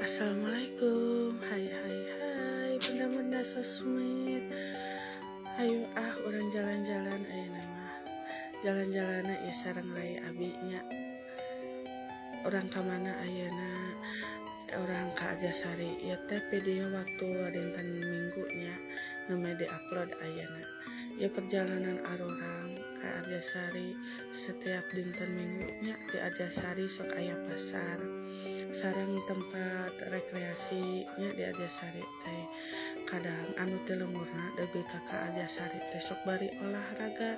Assalamualaikum. Hai benda-benda sosmed. Hayu orang jalan-jalan aya nama. Jalan-jalan ya sareng rai abinya. Orang kamana ayeuna? Orang ka Arjasari ya teh video waktu dinten minggunya nu di upload ayeuna. Ya perjalanan orang ka Arjasari setiap dinten minggunya di Arjasari sok aya pasar. Sarang tempat rekreasinya di Arjasari teh kadang anu teh lemurna deugeut ka Arjasari teh sok bari olahraga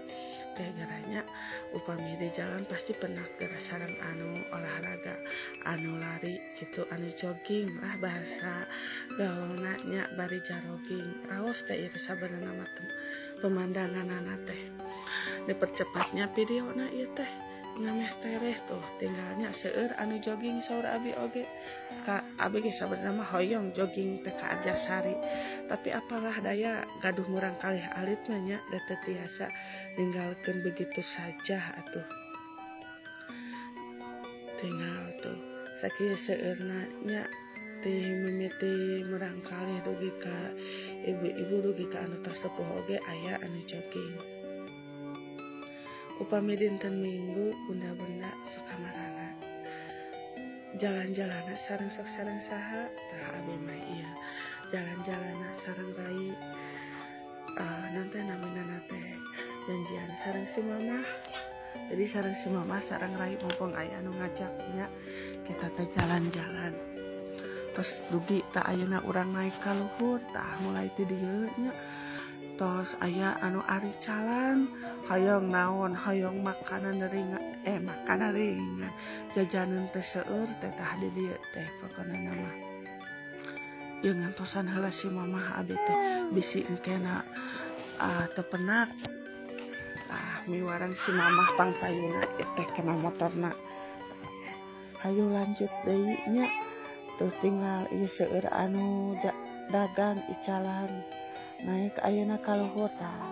teh garanya upami di jalan pasti pernah geura sareng anu olahraga anu lari gitu anu jogging lah bahasa gaulna nya bari jogging raos teh ieu sabenerna mah pemandanganna teh dipercepatnya videona ieu teh ngameh tereh tuh tinggalnya seueur anu jogging saur abi oge ka abi ge sabenerna mah hoyong jogging teh ka Arjasari tapi apalah daya gaduh murang kalih alit mah nya da teu tiasa ninggalkeun begitu saja atuh tinggal tuh sakieu seueurna nya teh mimiti murang kalih dugi ka ibu-ibu dugi ka anu tos sepuh oge aya anu jogging. Upami dinten minggu bunda-bunda sukamarana jalan-jalana sareng sok sareng saha tah abi mah ieu jalan-jalana sareng rai nanti namina teh janjian sareng si mamah jadi sareng si mamah sareng rai mumpung aya anu ngajaknya kita teh jalan-jalan terus dugi tah ayeuna urang naik ka luhur tah mulai ti dieu nya tos aya anu ari calan hoyong naon hoyong makanan ringan jajanan teh seueur teh tah di dieu teh pokona mah yeung ngantosan heula si mamah abi teh bisi engkena teu penak miwarang si mamah pangpayuna teh kena motorna hayu lanjut deui nya tuh tinggal ieu seueur anu dagang icalan naik ayeuna ka luhur tah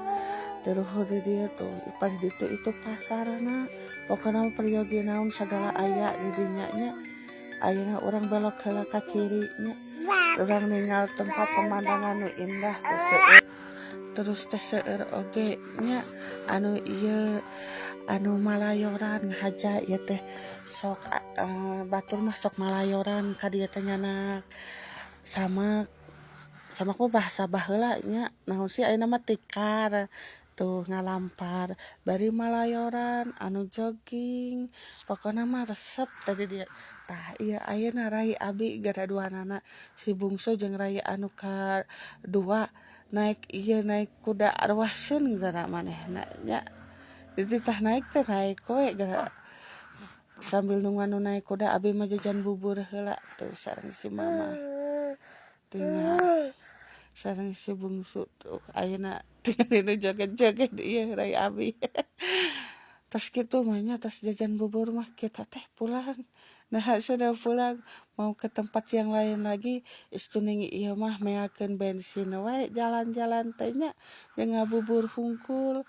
teluhur di dieu tuh ipal ditu itu pasarna pokona peryogi naon sagala aya di dinya nya ayeuna urang belok heula ka kiri nya urang ninggal tempat pemandangan nu indah teh seueur terus teh seueur oge nya anu ieu anu malayoran haja ieu teh sok batur mah sok malayoran ka dieu teh nyana sama ku bahasa baheula nya naon sih ayeuna mah tikar tuh ngalampar bari malayoran anu jogging pokona mah resep tadi dia tah ieu ayeuna rai abi gara duanana si bungsu jeung rai anu ka dua naik kuda arwahseun gara manehna nya jadi tah naik we gara sambil nunggu anu naik kuda abi mah jajan bubur heula tuh sareng si mama tinggal sareng si bungsu tuh ayeuna tinggal nu joget-joget ieu rai abi tos kitu mah nya tos jajan bubur mah kita teh pulang nah sudah pulang mau ke tempat yang lain lagi istuning ieu mah meakeun bensin we jalan-jalan teh nya jeung ngabubur hungkul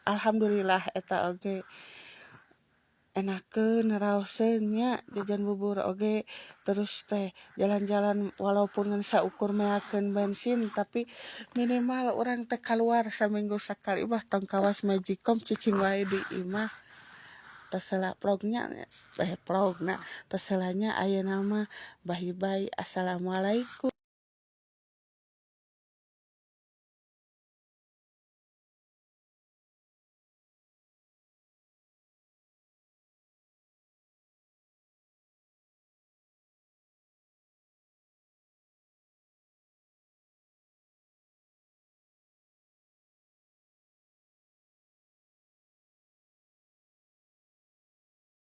alhamdulillah eta oge enakeun raoseun nya jajan bubur oge terus teh jalan-jalan walaupun ngan saukur meakeun bensin tapi minimal urang teh kaluar saminggu sakali mah tong kawas Magicom cicing wae di imah tos heula vlogna tos heulanya ayeuna mah bye assalamualaikum.